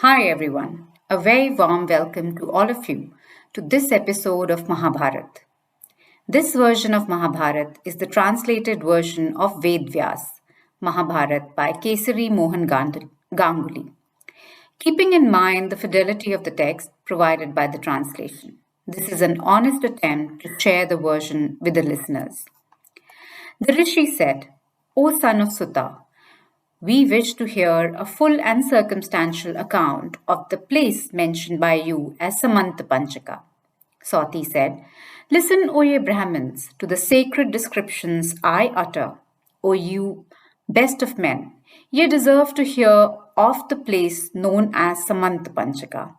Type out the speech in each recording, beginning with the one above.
Hi everyone, a very warm welcome to all of you to this episode of Mahabharat. This version of Mahabharat is the translated version of Ved Vyas Mahabharat by Kisari Mohan Ganguli, keeping in mind the fidelity of the text provided by the translation. This is an honest attempt to share the version with the listeners. The Rishi said, O son of Sutta, we wish to hear a full and circumstantial account of the place mentioned by you as Samanta Panchaka. Sati said, Listen, O ye Brahmins, to the sacred descriptions I utter, O you best of men. Ye deserve to hear of the place known as Samanta Panchaka.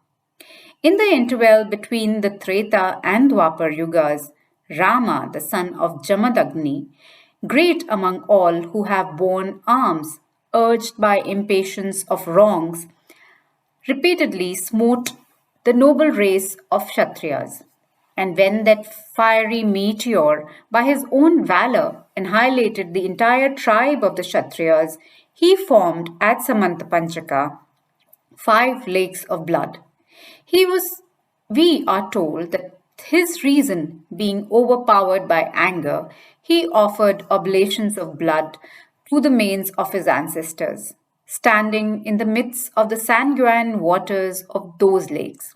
In the interval between the Treta and Dwapar Yugas, Rama, the son of Jamadagni, great among all who have borne arms, urged by impatience of wrongs, repeatedly smote the noble race of Kshatriyas. And when that fiery meteor, by his own valor, annihilated the entire tribe of the Kshatriyas, he formed at Samantapanchaka 5 lakes of blood. He was, we are told, that his reason being overpowered by anger, he offered oblations of blood to the manes of his ancestors, standing in the midst of the sanguine waters of those lakes.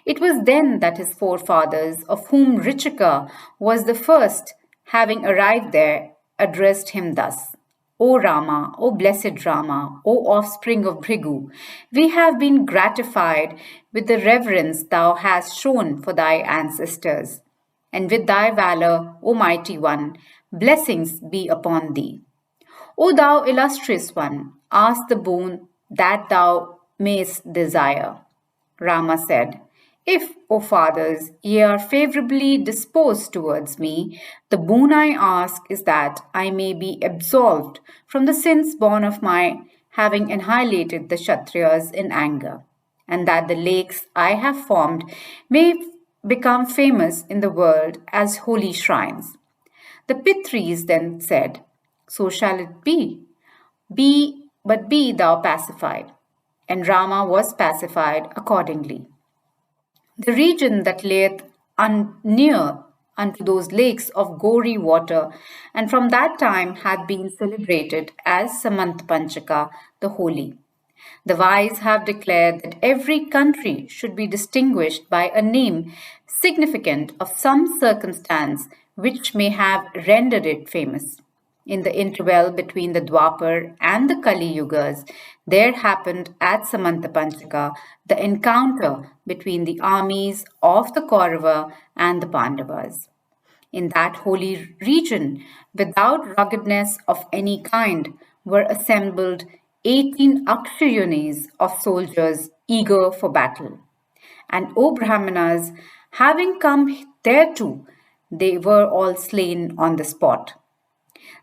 It was then that his forefathers, of whom Richika was the first, having arrived there, addressed him thus. O Rama, O blessed Rama, O offspring of Bhrigu, we have been gratified with the reverence thou hast shown for thy ancestors, and with thy valor, O mighty one, blessings be upon thee. O thou illustrious one, ask the boon that thou mayst desire. Rama said, If, O fathers, ye are favorably disposed towards me, the boon I ask is that I may be absolved from the sins born of my having annihilated the Kshatriyas in anger, and that the lakes I have formed may become famous in the world as holy shrines. The Pitris then said, So shall it be. Be thou pacified. And Rama was pacified accordingly. The region that layeth near unto those lakes of gory water, and from that time hath been celebrated as Samantpanchaka the Holy. The wise have declared that every country should be distinguished by a name significant of some circumstance which may have rendered it famous. In the interval between the Dwapar and the Kali Yugas, there happened at Samantapanchaka the encounter between the armies of the Kaurava and the Pandavas. In that holy region, without ruggedness of any kind, were assembled 18 Akshayonis of soldiers eager for battle. And O Brahmanas, having come thereto, they were all slain on the spot.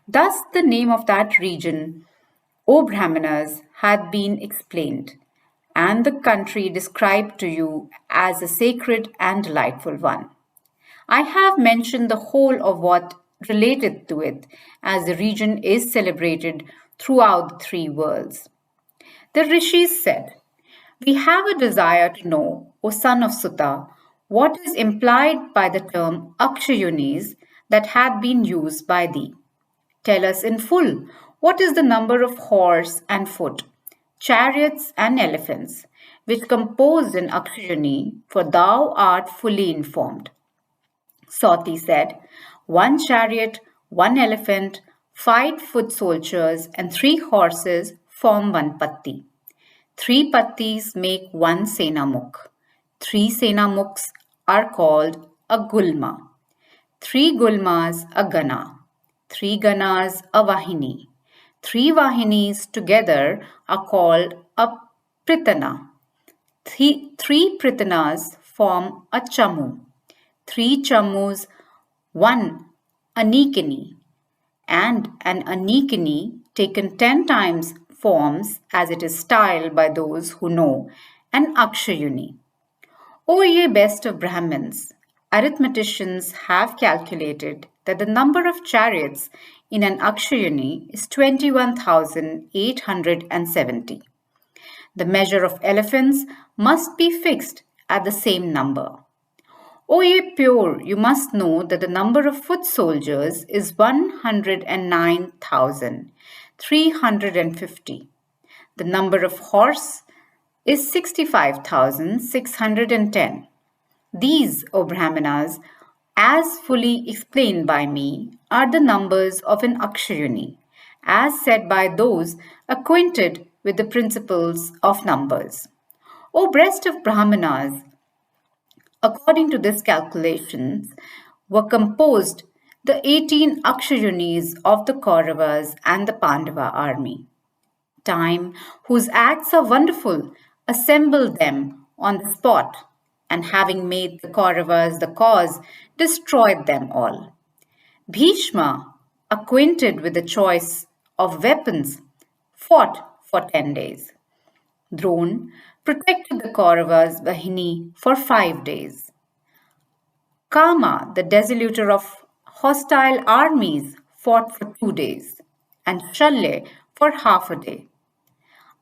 Thus, the name of that region, O Brahmanas, had been explained, and the country described to you as a sacred and delightful one. I have mentioned the whole of what related to it, as the region is celebrated throughout the 3 worlds. The rishis said, We have a desire to know, O son of Sutta, what is implied by the term Akshayonis that hath been used by thee. Tell us in full what is the number of horse and foot, chariots and elephants, which compose an Akshayani, for thou art fully informed. Sati said, 1 chariot, 1 elephant, 5 foot soldiers, and 3 horses form 1 patti. 3 pattis make 1 senamukh. 3 senamukhs are called a gulma. 3 gulmas a gana. 3 ganas a vahini. 3 vahinis together are called a pritana. 3 pritanas form a chamu. 3 chamus, 1 anikini, and an anikini taken 10 times forms, as it is styled by those who know, an akshayuni. O ye best of Brahmins, arithmeticians have calculated that the number of chariots in an akshayuni is 21,870. The measure of elephants must be fixed at the same number. O ye pure, you must know that the number of foot soldiers is 109,350. The number of horse is 65,610. These, O Brahmanas, as fully explained by me, are the numbers of an Akshayuni, as said by those acquainted with the principles of numbers. O breast of Brahmanas, according to these calculations, were composed the 18 Akshayunis of the Kauravas and the Pandava army. Time, whose acts are wonderful, assembled them on the spot, and having made the Kauravas the cause, destroyed them all. Bhishma, acquainted with the choice of weapons, fought for 10 days. Drona protected the Kauravas' Bahini for 5 days. Kama, the desolator of hostile armies, fought for 2 days, and Shalya for half a day.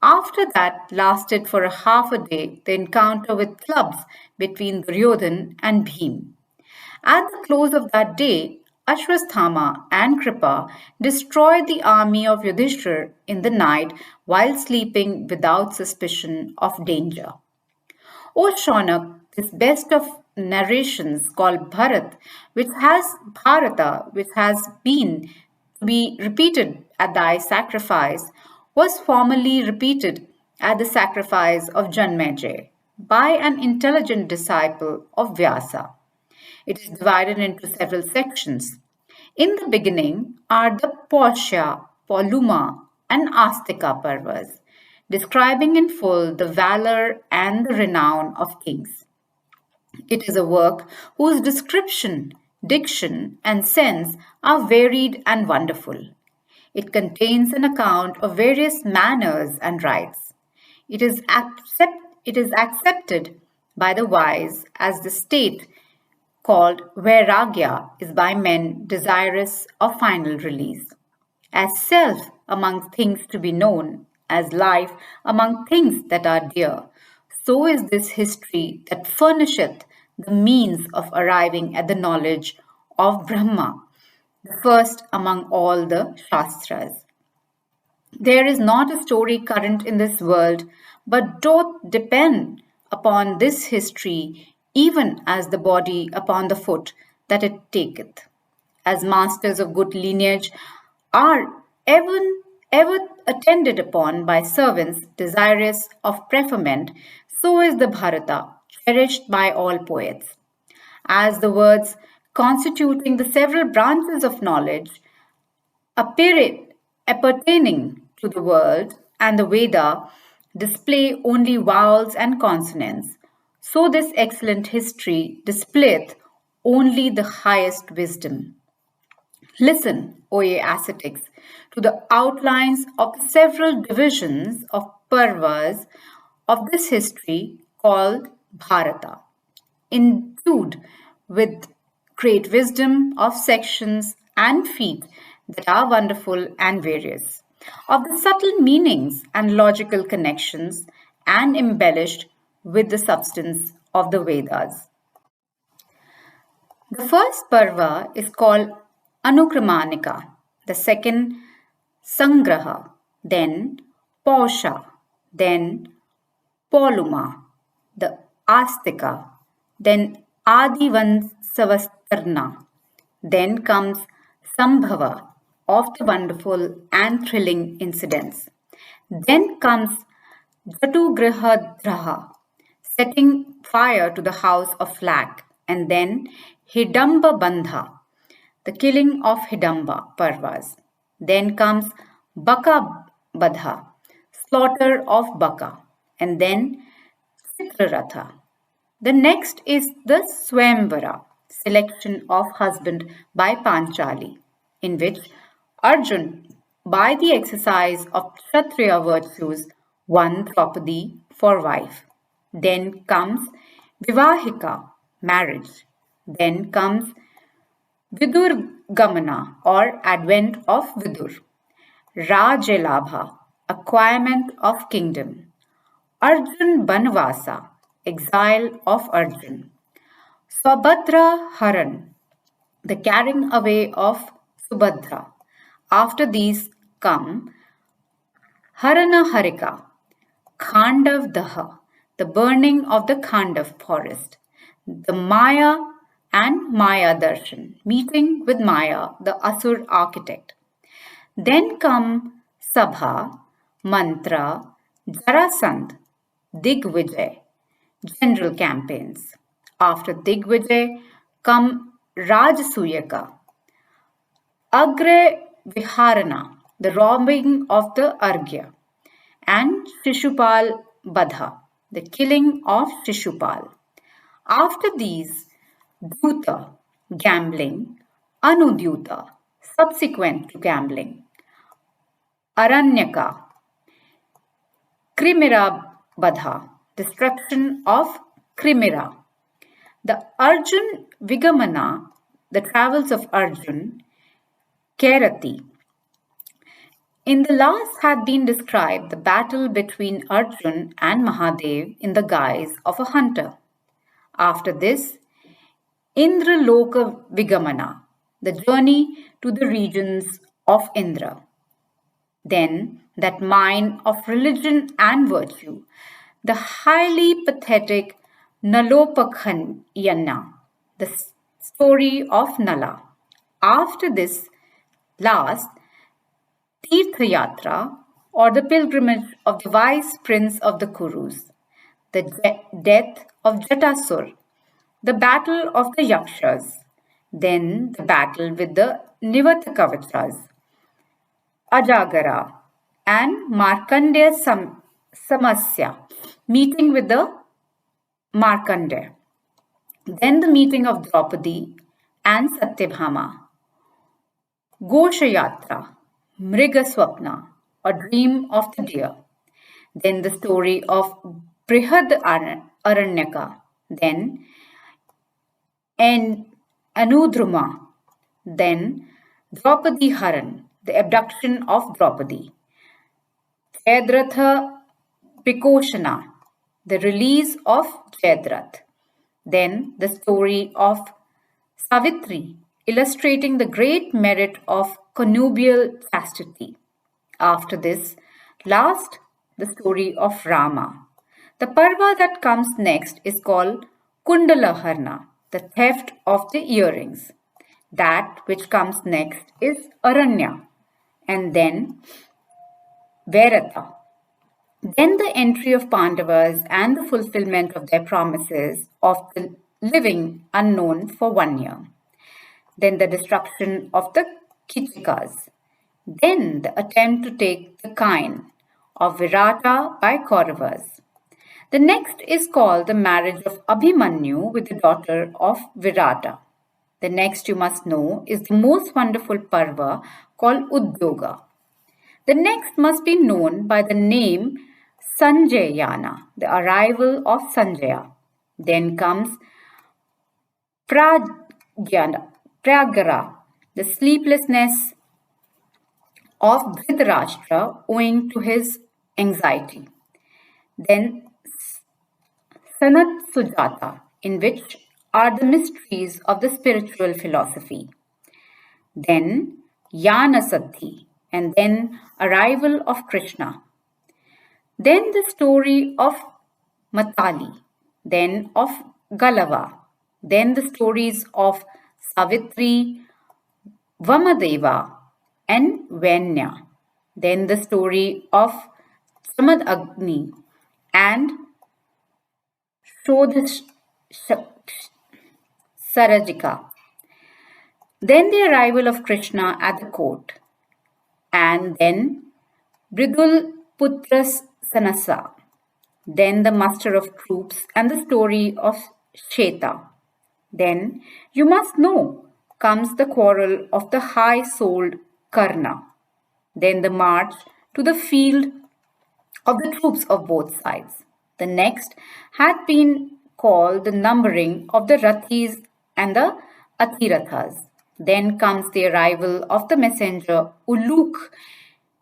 After that lasted for a half a day the encounter with clubs between Duryodhan and Bhim. At the close of that day, Ashwasthama and Kripa destroyed the army of Yudhishthir in the night while sleeping without suspicion of danger. O Shaunak, this best of narrations called Bharata, which has been to be repeated at thy sacrifice, was formerly repeated at the sacrifice of Janmejay by an intelligent disciple of Vyasa. It is divided into several sections. In the beginning are the Paushya, Poluma, and Astika Parvas, describing in full the valor and the renown of kings. It is a work whose description, diction, and sense are varied and wonderful. It contains an account of various manners and rites. It is accepted by the wise as the state called Vairagya is by men desirous of final release. As self among things to be known, as life among things that are dear, so is this history that furnisheth the means of arriving at the knowledge of Brahma, the first among all the Shastras. There is not a story current in this world, but doth depend upon this history, even as the body upon the foot that it taketh. As masters of good lineage are ever attended upon by servants desirous of preferment, so is the Bharata cherished by all poets. As the words constituting the several branches of knowledge appertaining to the world and the Veda display only vowels and consonants, so this excellent history displayeth only the highest wisdom. Listen, O ye ascetics, to the outlines of the several divisions of Parvas of this history called Bharata, endued with great wisdom of sections and feet that are wonderful and various, of the subtle meanings and logical connections, and embellished with the substance of the Vedas. The first Parva is called Anukramanika, the second Sangraha, then Pausha, then Poluma, the Astika, then Adivansavastarna, then comes Sambhava of the wonderful and thrilling incidents. Then comes Jatugrihadраha, setting fire to the house of Flag, and then Hidamba Bandha, the killing of Hidamba Parvas. Then comes Baka Badha, slaughter of Baka, and then Chitraratha. The next is the Swamvara, selection of husband by Panchali, in which Arjun, by the exercise of Kshatriya virtues, won Draupadi for wife. Then comes Vivahika, marriage. Then comes Vidur Gamana, or advent of Vidur. Rajalabha, acquirement of kingdom. Arjun Banvasa, exile of Arjun. Swabhadra Haran, the carrying away of Subhadra. After these come Harana Harika, Khandav Daha, the burning of the Khandav forest, the Maya and Maya Darshan, meeting with Maya, the Asur architect. Then come Sabha, Mantra, Jarasandh, Digvijay, general campaigns. After Digvijay come Rajsuyaka, Agre Viharana, the robbing of the Arghya, and Shishupal Badha, the killing of Shishupal. After these, Dyuta, gambling, Anudyuta, subsequent to gambling, Aranyaka, Krimira Badha, destruction of Krimira. The Arjun Vigamana, the travels of Arjun, Kerati. In the last had been described the battle between Arjun and Mahadev in the guise of a hunter. After this, Indraloka Vigamana, the journey to the regions of Indra. Then, that mine of religion and virtue, the highly pathetic Nalopakhanyana, the story of Nala. After this last, Tirthayatra, or the pilgrimage of the wise prince of the Kurus, the death of Jatasur, the battle of the Yakshas, then the battle with the Nivatakavachas, Ajagara, and Markandeya Samasya, meeting with the Markandeya. Then the meeting of Draupadi and Satyabhama, Goshayatra, Mrigaswapna, or dream of the deer. Then the story of Brihad Aranyaka. Then Anudruma. Then Draupadi Haran, the abduction of Draupadi. Jayadratha Prikoshana, the release of Jayadrath. Then the story of Savitri, illustrating the great merit of connubial chastity. After this, last, the story of Rama. The parva that comes next is called Kundalaharna, the theft of the earrings. That which comes next is Aranya, and then Vairata. Then the entry of Pandavas and the fulfillment of their promises of the living unknown for 1 year. Then the destruction of the Kichikas. Then the attempt to take the Kain of Virata by Kauravas. The next is called the marriage of Abhimanyu with the daughter of Virata. The next you must know is the most wonderful parva called Udyoga. The next must be known by the name Sanjayana, the arrival of Sanjaya. Then comes Pragyara, the sleeplessness of Dhritarashtra owing to his anxiety. Then Sanat Sujata, in which are the mysteries of the spiritual philosophy. Then Yanasaddhi, and then arrival of Krishna. Then the story of Matali, then of Galava, then the stories of Savitri, Vamadeva, and Venya, then the story of Samad Agni and Shodh Sarajika. Then the arrival of Krishna at the court, and then Bridul Putras Sanasa, then the muster of troops and the story of Sheta. Then, you must know, comes the quarrel of the high-souled Karna. Then the march to the field of the troops of both sides. The next had been called the numbering of the Rathis and the Athirathas. Then comes the arrival of the messenger Uluk,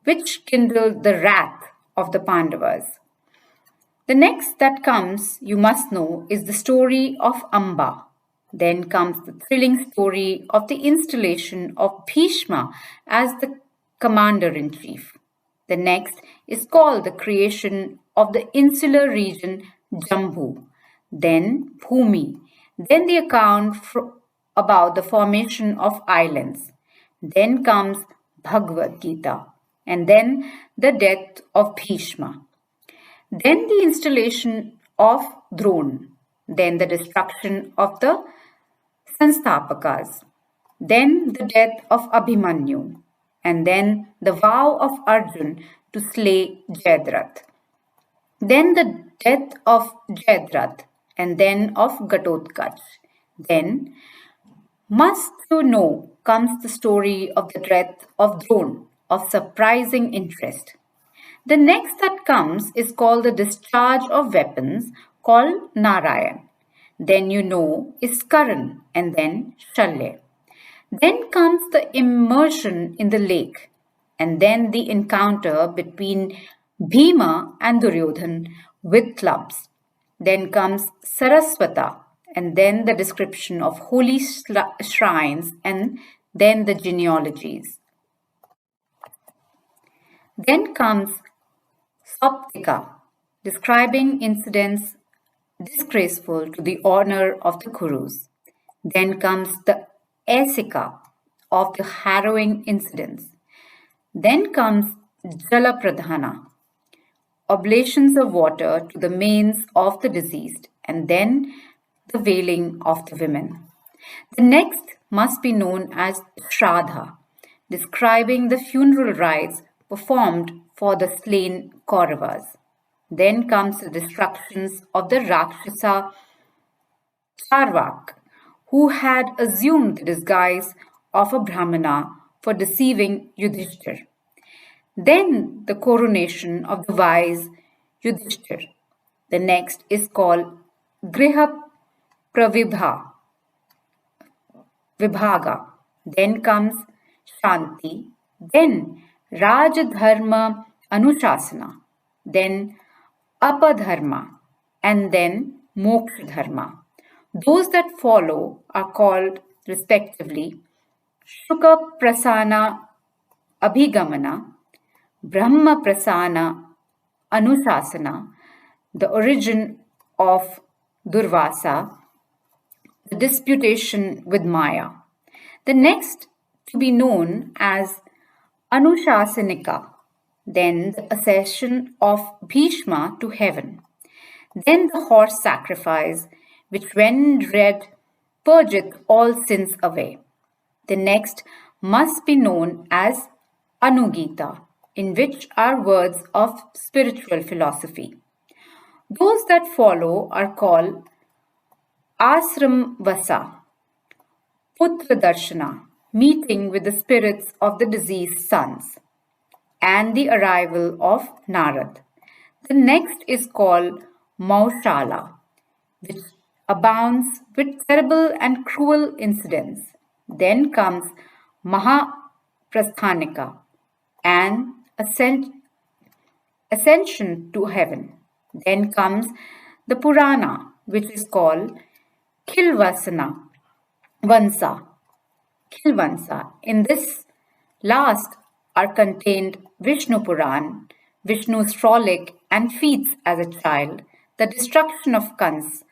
which kindled the wrath of the Pandavas. The next that comes, you must know, is the story of Amba. Then comes the thrilling story of the installation of Bhishma as the commander in chief. The next is called the creation of the insular region Jambu, then Bhumi, then the account about the formation of islands. Then comes Bhagavad Gita, and then the death of Bhishma. Then the installation of Drone, then the destruction of the Sansthapakas, then the death of Abhimanyu, and then the vow of Arjun to slay Jayadratha, then the death of Jayadratha, and then of Ghatotkach. Then, must you know, comes the story of the death of Drone, of surprising interest. The next that comes is called the discharge of weapons, called Narayan. Then you know is Karan, and then Shalya. Then comes the immersion in the lake, and then the encounter between Bhima and Duryodhan with clubs. Then comes Saraswata, and then the description of holy shrines, and then the genealogies. Then comes Soptika, describing incidents disgraceful to the honor of the Kurus. Then comes the Asika of the harrowing incidents. Then comes Jalapradhana, oblations of water to the manes of the deceased, and then the wailing of the women. The next must be known as Shraddha, describing the funeral rites performed for the slain Kauravas. Then comes the destructions of the Rakshasa Charvak, who had assumed the disguise of a Brahmana for deceiving Yudhishthir. Then the coronation of the wise Yudhishthir. The next is called Griha Vibhaga. Then comes Shanti. Then Rajadharma Anushasana. Then Apadharma. And then Moksha Dharma. Those that follow are called respectively Shuka Prasana Abhigamana, Brahma Prasana Anushasana, the origin of Durvasa, the disputation with Maya. The next to be known as Anushasanika, then the accession of Bhishma to heaven, then the horse sacrifice, which when read purgeth all sins away. The next must be known as Anugita, in which are words of spiritual philosophy. Those that follow are called Asram Vasa, Putra Darshana, meeting with the spirits of the deceased sons, and the arrival of Narad. The next is called Maushala, which abounds with terrible and cruel incidents. Then comes Mahaprasthanika, and ascension to heaven. Then comes the Purana, which is called Kilvasana, Vansa, Kilvansa. In this last are contained Vishnu Puran, Vishnu's frolic and feats as a child, the destruction of Kans,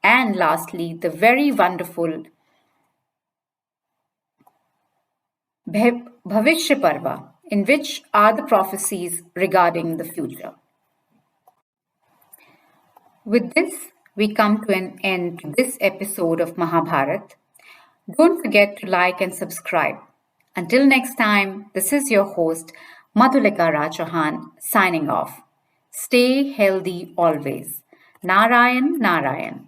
and lastly the very wonderful Bhavishya Parva, in which are the prophecies regarding the future. With this, we come to an end to this episode of Mahabharat. Don't forget to like and subscribe. Until next time, this is your host, Madhulika Rajahan, signing off. Stay healthy always. Narayan, Narayan.